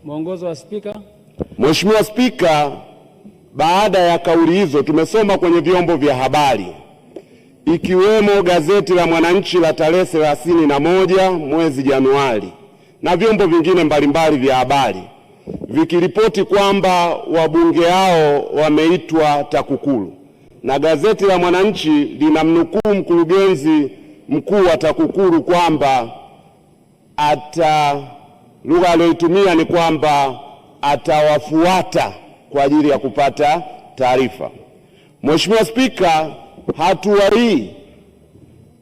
Mwongozo wa Spika. Mheshimiwa Spika, baada ya kauli hizo tumesoma kwenye vyombo vya habari ikiwemo gazeti la Mwananchi la tarehe 31 mwezi Januari na vyombo vingine mbalimbali vya habari vikiripoti kwamba wabunge hao wameitwa TAKUKURU, na gazeti la Mwananchi linamnukuu mkurugenzi mkuu wa TAKUKURU kwamba lugha aliyoitumia ni kwamba atawafuata kwa ajili ya kupata taarifa. Mheshimiwa Spika, hatua hii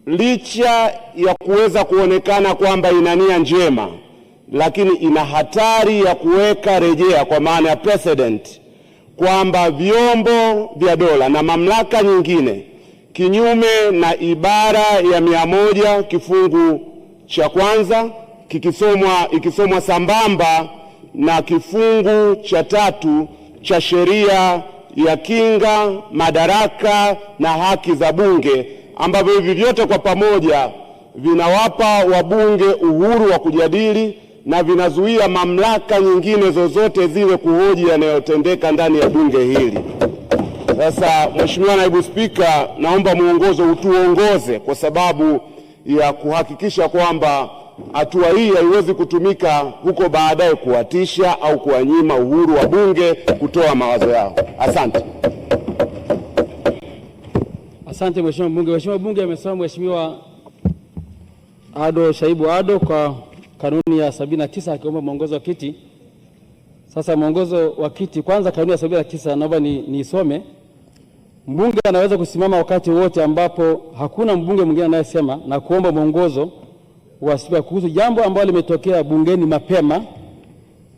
licha ya kuweza kuonekana kwamba ina nia njema, lakini ina hatari ya kuweka rejea, kwa maana ya precedent, kwamba vyombo vya dola na mamlaka nyingine kinyume na ibara ya 100 kifungu cha kwanza ikisomwa sambamba na kifungu cha 3 cha sheria ya kinga, madaraka na haki za bunge, ambavyo hivi vyote kwa pamoja vinawapa wabunge uhuru wa kujadili na vinazuia mamlaka nyingine zozote zile kuhoji yanayotendeka ndani ya bunge hili. Sasa Mheshimiwa Naibu Spika, naomba muongozo utuongoze kwa sababu ya kuhakikisha kwamba hatua hii haiwezi kutumika huko baadaye kuwatisha au kuwanyima uhuru wa bunge kutoa mawazo yao. Asante. Asante Mheshimiwa Mbunge. Mheshimiwa Bunge amesema Mheshimiwa Shaibu Ado kwa kanuni ya 79 akiomba mwongozo wa kiti. Sasa mwongozo wa kiti, kwanza kanuni ya 79 naomba niisome. Mbunge anaweza kusimama wakati wote ambapo hakuna mbunge mwingine anayesema na kuomba mwongozo wa Spika kuhusu jambo ambalo limetokea bungeni mapema,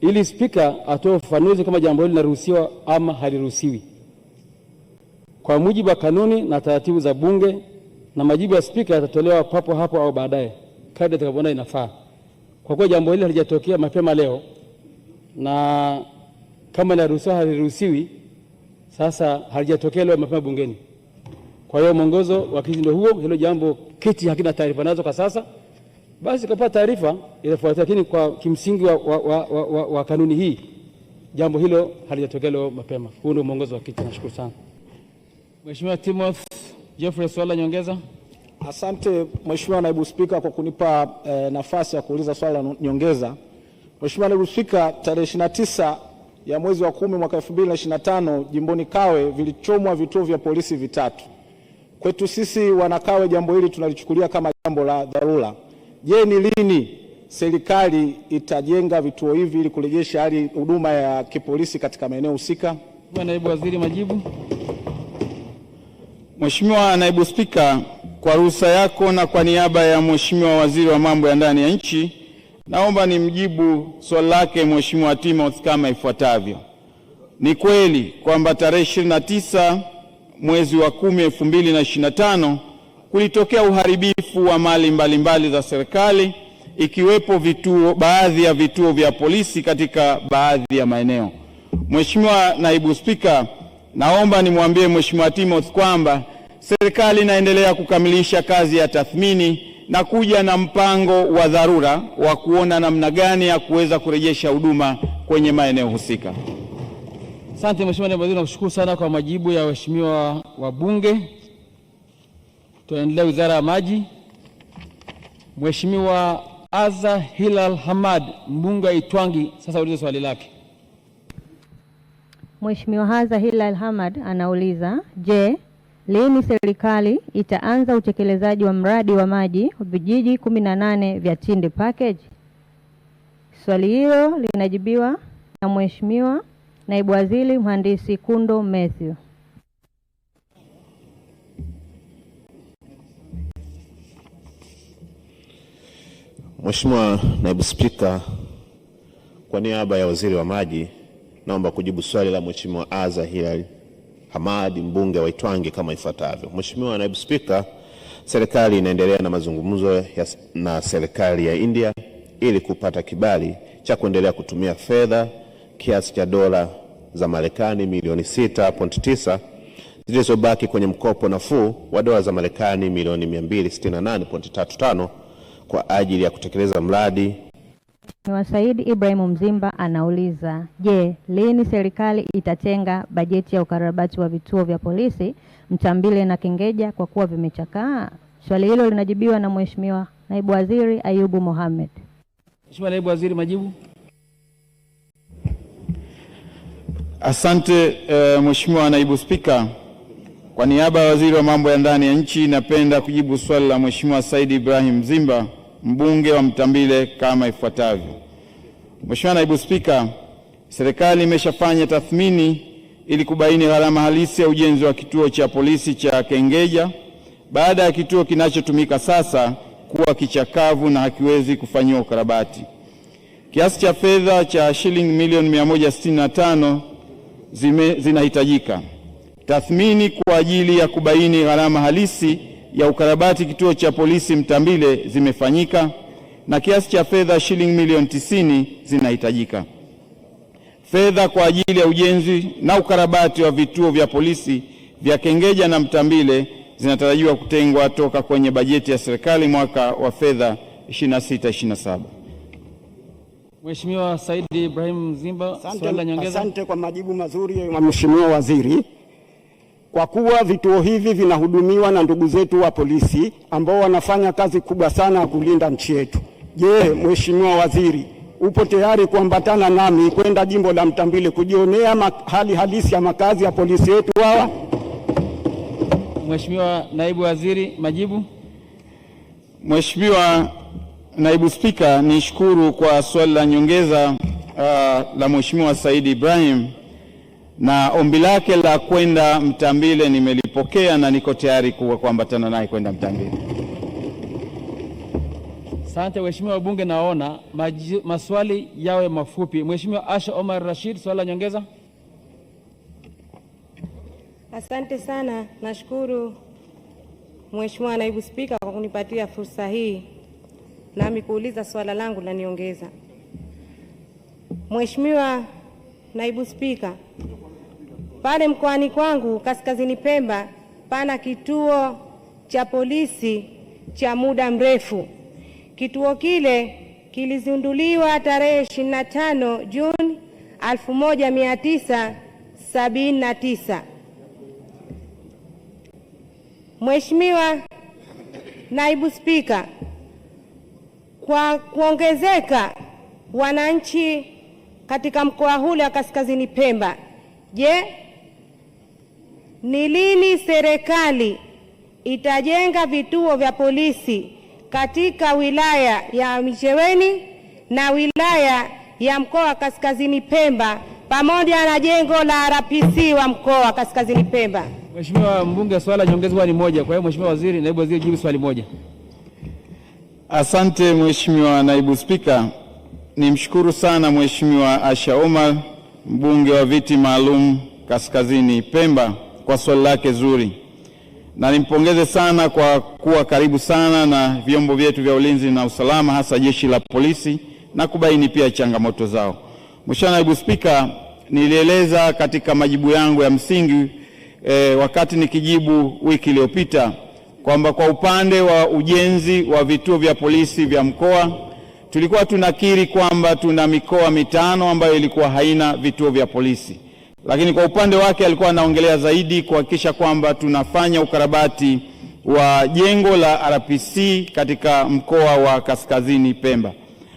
ili Spika atoe ufafanuzi kama jambo hilo linaruhusiwa ama haliruhusiwi kwa mujibu wa kanuni na taratibu za bunge, na majibu ya Spika yatatolewa papo hapo au baadaye kadri atakavyoona inafaa. Kwa kuwa jambo hili halijatokea mapema leo na kama linaruhusiwa haliruhusiwi, sasa halijatokea leo mapema bungeni. Kwa hiyo mwongozo wa kiti ndio huo. Hilo jambo kiti hakina taarifa nazo kwa sasa, basi kapata taarifa inafuatia, lakini kwa kimsingi wa kanuni hii jambo hilo halijatokea leo mapema. Huu ndio mwongozo wa kiti. Nashukuru sana. Mheshimiwa Timothy Jeffrey, swali nyongeza. Asante Mheshimiwa Naibu Spika kwa kunipa nafasi ya kuuliza swali la nyongeza. Mheshimiwa Naibu Spika, tarehe 29 ya mwezi wa 10 mwaka 2025 jimboni Kawe vilichomwa vituo vya polisi vitatu. Kwetu sisi wanakawe jambo hili tunalichukulia kama jambo la dharura. Je, ni lini serikali itajenga vituo hivi ili kurejesha hali huduma ya kipolisi katika maeneo husika? Naibu Waziri, majibu. Mheshimiwa Naibu Spika, kwa ruhusa yako na kwa niaba ya Mheshimiwa Waziri wa Mambo ya Ndani ya Nchi, naomba nimjibu swali lake Mheshimiwa Timothy kama ifuatavyo. Ni kweli kwamba tarehe 29 mwezi wa 10 2025 kulitokea uharibifu wa mali mbalimbali za serikali ikiwepo baadhi ya vituo vya polisi katika baadhi ya maeneo. Mheshimiwa Naibu Spika, naomba nimwambie Mheshimiwa Timothy kwamba serikali inaendelea kukamilisha kazi ya tathmini na kuja na mpango wa dharura wa kuona namna gani ya kuweza kurejesha huduma kwenye maeneo husika. Asante Mheshimiwa Naibu Waziri, nakushukuru sana kwa majibu ya waheshimiwa wabunge. Tuendelee Wizara ya Maji. Mheshimiwa Aza Hilal Hamad, mbunge wa Itwangi, sasa ulize swali lake. Mheshimiwa Aza Hilal Hamad anauliza, je, lini serikali itaanza utekelezaji wa mradi wa maji vijiji 18 vya Tinde Package? Swali hilo linajibiwa na Mheshimiwa Naibu Waziri Mhandisi Kundo Mathew. Mheshimiwa Naibu Spika, kwa niaba ya Waziri wa Maji naomba kujibu swali la Mheshimiwa Aza Hilal Hamad, mbunge wa Itwangi kama ifuatavyo. Mheshimiwa Naibu Spika, serikali inaendelea na mazungumzo na serikali ya India ili kupata kibali cha kuendelea kutumia fedha kiasi cha dola za Marekani milioni 6.9 zilizobaki kwenye mkopo nafuu wa dola za Marekani milioni 268.35 kwa ajili ya kutekeleza mradi Mheshimiwa Said Ibrahim Mzimba anauliza, je, lini serikali itatenga bajeti ya ukarabati wa vituo vya polisi Mtambile na Kengeja kwa kuwa vimechakaa? Swali hilo linajibiwa na Mheshimiwa Naibu Waziri Ayubu Mohamed. Mheshimiwa Naibu Waziri, majibu. Asante Mheshimiwa Naibu Spika. Kwa niaba ya Waziri wa Mambo ya Ndani ya Nchi, napenda kujibu swali la Mheshimiwa Said Ibrahim Mzimba, mbunge wa Mtambile kama ifuatavyo. Mheshimiwa Naibu Spika, serikali imeshafanya tathmini ili kubaini gharama halisi ya ujenzi wa kituo cha polisi cha Kengeja baada ya kituo kinachotumika sasa kuwa kichakavu na hakiwezi kufanyiwa ukarabati. Kiasi cha fedha cha shilingi milioni 165 zinahitajika. Tathmini kwa ajili ya kubaini gharama halisi ya ukarabati kituo cha polisi Mtambile zimefanyika na kiasi cha fedha shilingi milioni 90 zinahitajika. Fedha kwa ajili ya ujenzi na ukarabati wa vituo vya polisi vya Kengeja na Mtambile zinatarajiwa kutengwa toka kwenye bajeti ya serikali mwaka wa fedha 26/27. Mheshimiwa Said Ibrahim Mzimba, swali la nyongeza. Asante kwa majibu mazuri ya Mheshimiwa Waziri. Kwa kuwa vituo hivi vinahudumiwa na ndugu zetu wa polisi ambao wanafanya kazi kubwa sana ya kulinda nchi yetu, je, Mheshimiwa Waziri, upo tayari kuambatana nami kwenda jimbo la Mtambile kujionea hali halisi ya makazi ya polisi wetu hawa? Mheshimiwa Naibu Waziri, majibu. Mheshimiwa Naibu Spika, nishukuru kwa swali la nyongeza la Mheshimiwa Said Ibrahim, na ombi lake la kwenda Mtambile nimelipokea na niko tayari kuambatana naye kwenda Mtambile. Asante Mheshimiwa wabunge, naona maswali yawe mafupi. Mheshimiwa Asha Omar Rashid, swali la nyongeza. Asante sana. Nashukuru Mheshimiwa Naibu Spika kwa kunipatia fursa hii nami kuuliza swala langu la nyongeza. Mheshimiwa Naibu Spika, pale mkoani kwangu Kaskazini Pemba pana kituo cha polisi cha muda mrefu. Kituo kile kilizinduliwa tarehe 25 Juni 1979. Mheshimiwa Naibu Spika, kwa kuongezeka wananchi katika mkoa huu wa Kaskazini Pemba, je, ni lini serikali itajenga vituo vya polisi katika wilaya ya Micheweni na wilaya ya mkoa wa Kaskazini Pemba pamoja na jengo la RPC wa mkoa wa Kaskazini Pemba? Mheshimiwa mbunge, swali la nyongeza ni moja. Kwa hiyo Mheshimiwa Waziri, Naibu Waziri, jibu swali moja. Asante Mheshimiwa Naibu Spika. Nimshukuru sana Mheshimiwa Asha Omar, mbunge wa viti maalum Kaskazini Pemba, kwa swali lake zuri, na nimpongeze sana kwa kuwa karibu sana na vyombo vyetu vya ulinzi na usalama, hasa jeshi la polisi, na kubaini pia changamoto zao. Mheshimiwa Naibu Spika, nilieleza katika majibu yangu ya msingi wakati nikijibu wiki iliyopita kwamba kwa upande wa ujenzi wa vituo vya polisi vya mkoa tulikuwa tunakiri kwamba tuna mikoa 5 ambayo ilikuwa haina vituo vya polisi, lakini kwa upande wake alikuwa anaongelea zaidi kuhakikisha kwamba tunafanya ukarabati wa jengo la RPC katika mkoa wa Kaskazini Pemba,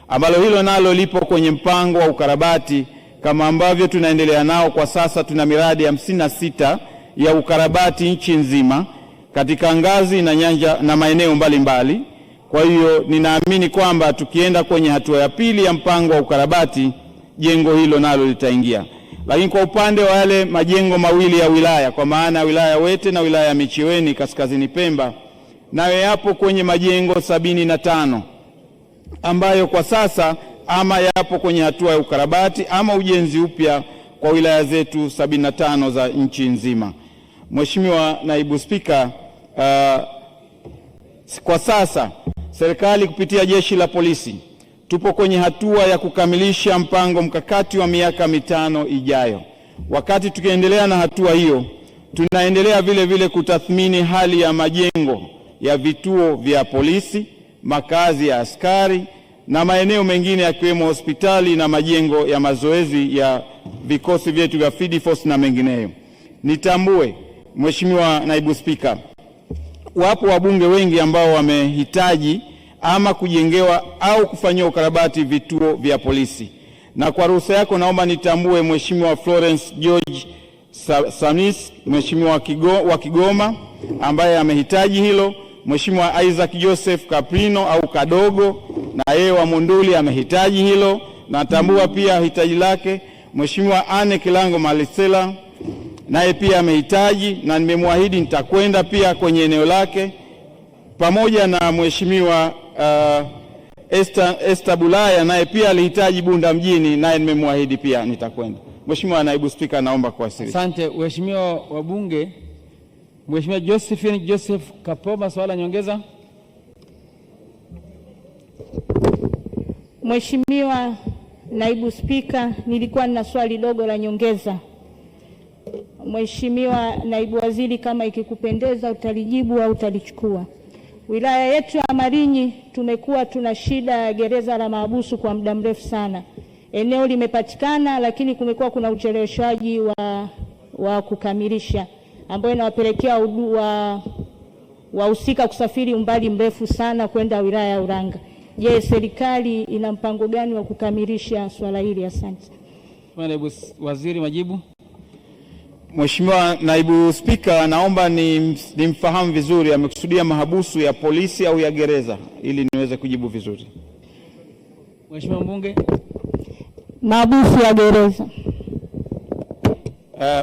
ambalo hilo nalo lipo kwenye mpango wa ukarabati kama ambavyo tunaendelea nao kwa sasa. Tuna miradi 56 ya ukarabati nchi nzima katika ngazi na nyanja na maeneo mbalimbali. Kwa hiyo ninaamini kwamba tukienda kwenye hatua ya pili ya mpango wa ukarabati, jengo hilo nalo litaingia. Lakini kwa upande wa yale majengo mawili ya wilaya, kwa maana ya wilaya Wete na wilaya ya Micheweni Kaskazini Pemba, nayo yapo kwenye majengo 75 ambayo kwa sasa ama yapo kwenye hatua ya ukarabati ama ujenzi upya kwa wilaya zetu 75 za nchi nzima. Mheshimiwa Naibu Spika, kwa sasa serikali kupitia jeshi la polisi tupo kwenye hatua ya kukamilisha mpango mkakati wa miaka 5 ijayo. Wakati tukiendelea na hatua hiyo, tunaendelea vile vile kutathmini hali ya majengo ya vituo vya polisi, makazi ya askari na maeneo mengine yakiwemo hospitali na majengo ya mazoezi ya vikosi vyetu vya Field Force na mengineyo. Nitambue, Mheshimiwa Naibu Spika, wapo wabunge wengi ambao wamehitaji ama kujengewa au kufanyia ukarabati vituo vya polisi. Na kwa ruhusa yako naomba nitambue Mheshimiwa Florence George Samis, Mheshimiwa wa Kigoma, ambaye amehitaji hilo. Mheshimiwa Isaac Joseph Kaprino au Kadogo, na yeye wa Munduli amehitaji hilo, natambua pia hitaji lake. Mheshimiwa Anne Kilango Malisela naye pia amehitaji, na nimemwahidi nitakwenda pia kwenye eneo lake, pamoja na Mheshimiwa Esther Bulaya naye pia alihitaji Bunda mjini, naye nimemwahidi pia nitakwenda. Mheshimiwa Naibu Spika, naomba kuwasilisha. Asante. Waheshimiwa wabunge, Mheshimiwa Josephine Joseph Kapoma, swala nyongeza. Mheshimiwa Naibu Spika, nilikuwa nina swali dogo la nyongeza. Mheshimiwa Naibu Waziri, kama ikikupendeza utalijibu au utalichukua. Wilaya yetu ya Malinyi tumekuwa tuna shida ya gereza la mahabusu kwa muda mrefu sana. Eneo limepatikana, lakini kumekuwa kuna ucheleweshaji wa kukamilisha, ambayo inawapelekea wahusika kusafiri umbali mrefu sana kwenda wilaya ya Uranga. Je, serikali ina mpango gani wa kukamilisha swala hili? Asante. Naibu Waziri, majibu. Mheshimiwa Naibu Spika, naomba nimfahamu vizuri amekusudia mahabusu ya polisi au ya gereza ili niweze kujibu vizuri. Mheshimiwa mbunge. Mahabusu ya gereza.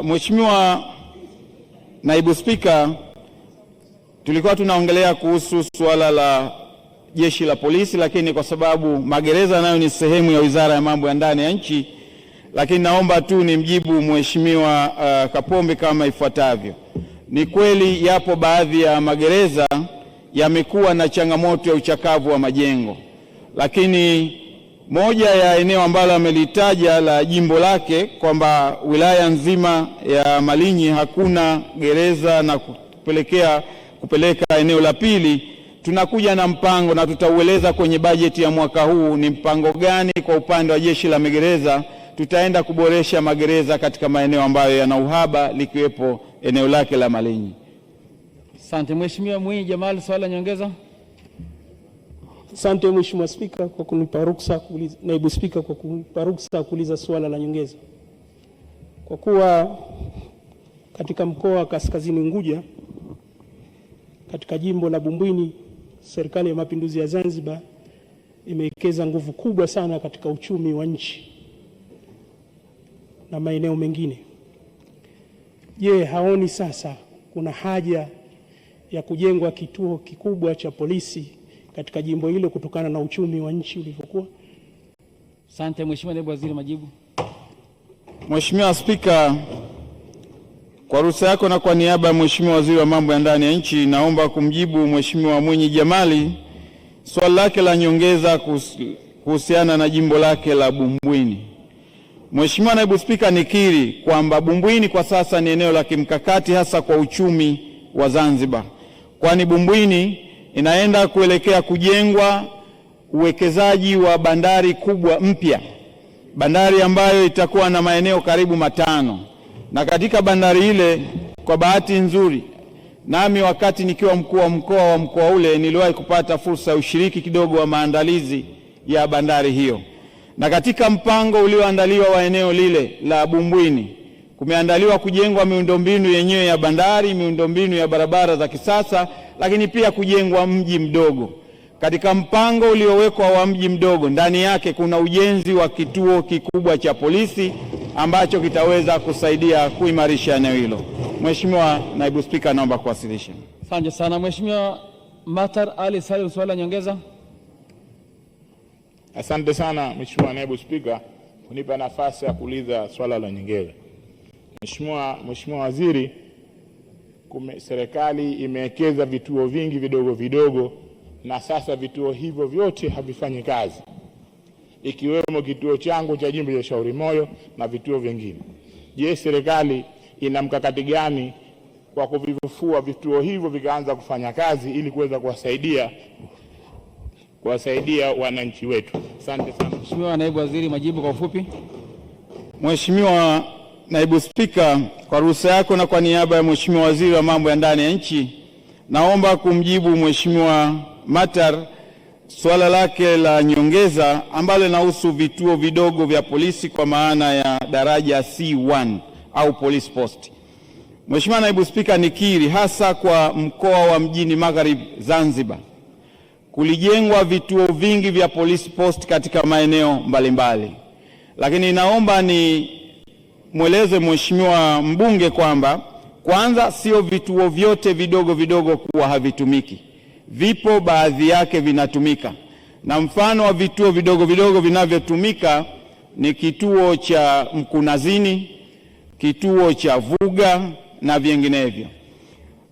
Mheshimiwa Naibu Spika, tulikuwa tunaongelea kuhusu suala la jeshi la polisi, lakini kwa sababu magereza nayo ni sehemu ya Wizara ya Mambo ya Ndani ya Nchi, lakini naomba tu nimjibu Mheshimiwa Kapombe kama ifuatavyo. Ni kweli yapo baadhi ya magereza yamekuwa na changamoto ya uchakavu wa majengo, lakini moja ya eneo ambalo amelitaja la jimbo lake kwamba wilaya nzima ya Malinyi hakuna gereza na kupeleka eneo la pili, tunakuja na mpango na tutaueleza kwenye bajeti ya mwaka huu ni mpango gani kwa upande wa jeshi la magereza tutaenda kuboresha magereza katika maeneo ambayo yana uhaba likiwepo eneo lake la Malinyi. Asante. Mheshimiwa Mwinyi Jamal, swala nyongeza. Asante Mheshimiwa Spika kwa kunipa ruksa kuuliza, Naibu Spika kwa kunipa ruksa kuuliza swala la nyongeza. Kwa kuwa katika mkoa wa Kaskazini Unguja katika jimbo la Bumbwini, Serikali ya Mapinduzi ya Zanzibar imewekeza nguvu kubwa sana katika uchumi wa nchi na maeneo mengine. Je, haoni sasa kuna haja ya kujengwa kituo kikubwa cha polisi katika jimbo hilo kutokana na uchumi wa nchi ulivyokuwa? Asante. Mheshimiwa Naibu Waziri, majibu. Mheshimiwa Spika, kwa ruhusa yako na kwa niaba ya Mheshimiwa Waziri wa Mambo ya Ndani ya Nchi, naomba kumjibu Mheshimiwa Mwinyi Jamali swali lake la nyongeza kuhusiana na jimbo lake la Bumbwini. Mheshimiwa Naibu Spika, nikiri kwamba Bumbwini kwa sasa ni eneo la kimkakati hasa kwa uchumi wa Zanzibar, kwani Bumbwini inaenda kuelekea kujengwa uwekezaji wa bandari kubwa mpya, bandari ambayo itakuwa na maeneo karibu 5. Na katika bandari ile, kwa bahati nzuri, nami wakati nikiwa mkuu wa mkoa ule niliwahi kupata fursa ya ushiriki kidogo wa maandalizi ya bandari hiyo. Na katika mpango ulioandaliwa wa eneo lile la Bumbwini kumeandaliwa kujengwa miundombinu yenyewe ya bandari, miundombinu ya barabara za kisasa, lakini pia kujengwa mji mdogo. Katika mpango uliowekwa wa mji mdogo, ndani yake kuna ujenzi wa kituo kikubwa cha polisi ambacho kitaweza kusaidia kuimarisha eneo hilo. Mheshimiwa Naibu Spika, naomba kuwasilisha. Asante sana. Mheshimiwa Matar Ali Salim, swala nyongeza. Asante sana Mheshimiwa Naibu Spika kunipa nafasi ya kuuliza swala la nyongeza. Mheshimiwa Waziri, serikali imewekeza vituo vingi vidogo vidogo na sasa vituo hivyo vyote havifanyi kazi, ikiwemo kituo changu cha jimbo la Shauri Moyo na vituo vingine. Je, serikali ina mkakati gani kwa kuvifufua vituo hivyo vikaanza kufanya kazi ili kuweza kuwasaidia kuwasaidia wananchi wetu. Asante sana. Mheshimiwa Naibu Waziri, majibu kwa ufupi. Mheshimiwa Naibu Spika, kwa ruhusa yako na kwa niaba ya Mheshimiwa Waziri wa Mambo ya Ndani ya Nchi, naomba kumjibu Mheshimiwa Matar swala lake la nyongeza ambalo linahusu vituo vidogo vya polisi kwa maana ya daraja C1 au police post. Mheshimiwa Naibu Spika, nikiri hasa kwa mkoa wa Mjini Magharibi Zanzibar kulijengwa vituo vingi vya police post katika maeneo mbalimbali, lakini naomba ni mweleze Mheshimiwa mbunge kwamba kwanza sio vituo vyote vidogo vidogo kuwa havitumiki. Vipo baadhi yake vinatumika, na mfano wa vituo vidogo vidogo vinavyotumika ni kituo cha Mkunazini, kituo cha Vuga na vinginevyo.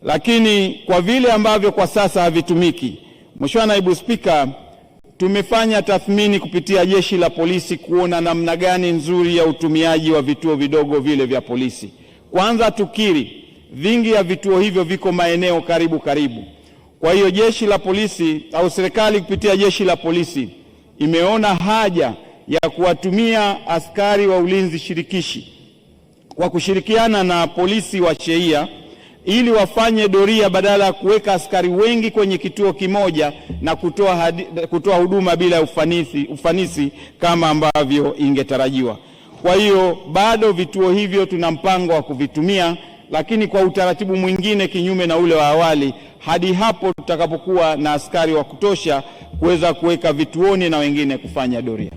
Lakini kwa vile ambavyo kwa sasa havitumiki, Mheshimiwa Naibu Spika, tumefanya tathmini kupitia Jeshi la Polisi kuona namna gani nzuri ya utumiaji wa vituo vidogo vile vya polisi. Kwanza tukiri, vingi ya vituo hivyo viko maeneo karibu. Kwa hiyo Jeshi la Polisi au serikali kupitia Jeshi la Polisi imeona haja ya kuwatumia askari wa ulinzi shirikishi kwa kushirikiana na polisi wa shehia ili wafanye doria badala ya kuweka askari wengi kwenye kituo kimoja na kutoa huduma bila ufanisi kama ambavyo ingetarajiwa. Kwa hiyo bado vituo hivyo tuna mpango wa kuvitumia, lakini kwa utaratibu mwingine kinyume na ule wa awali, hadi hapo tutakapokuwa na askari wa kutosha kuweza kuweka vituoni na wengine kufanya doria.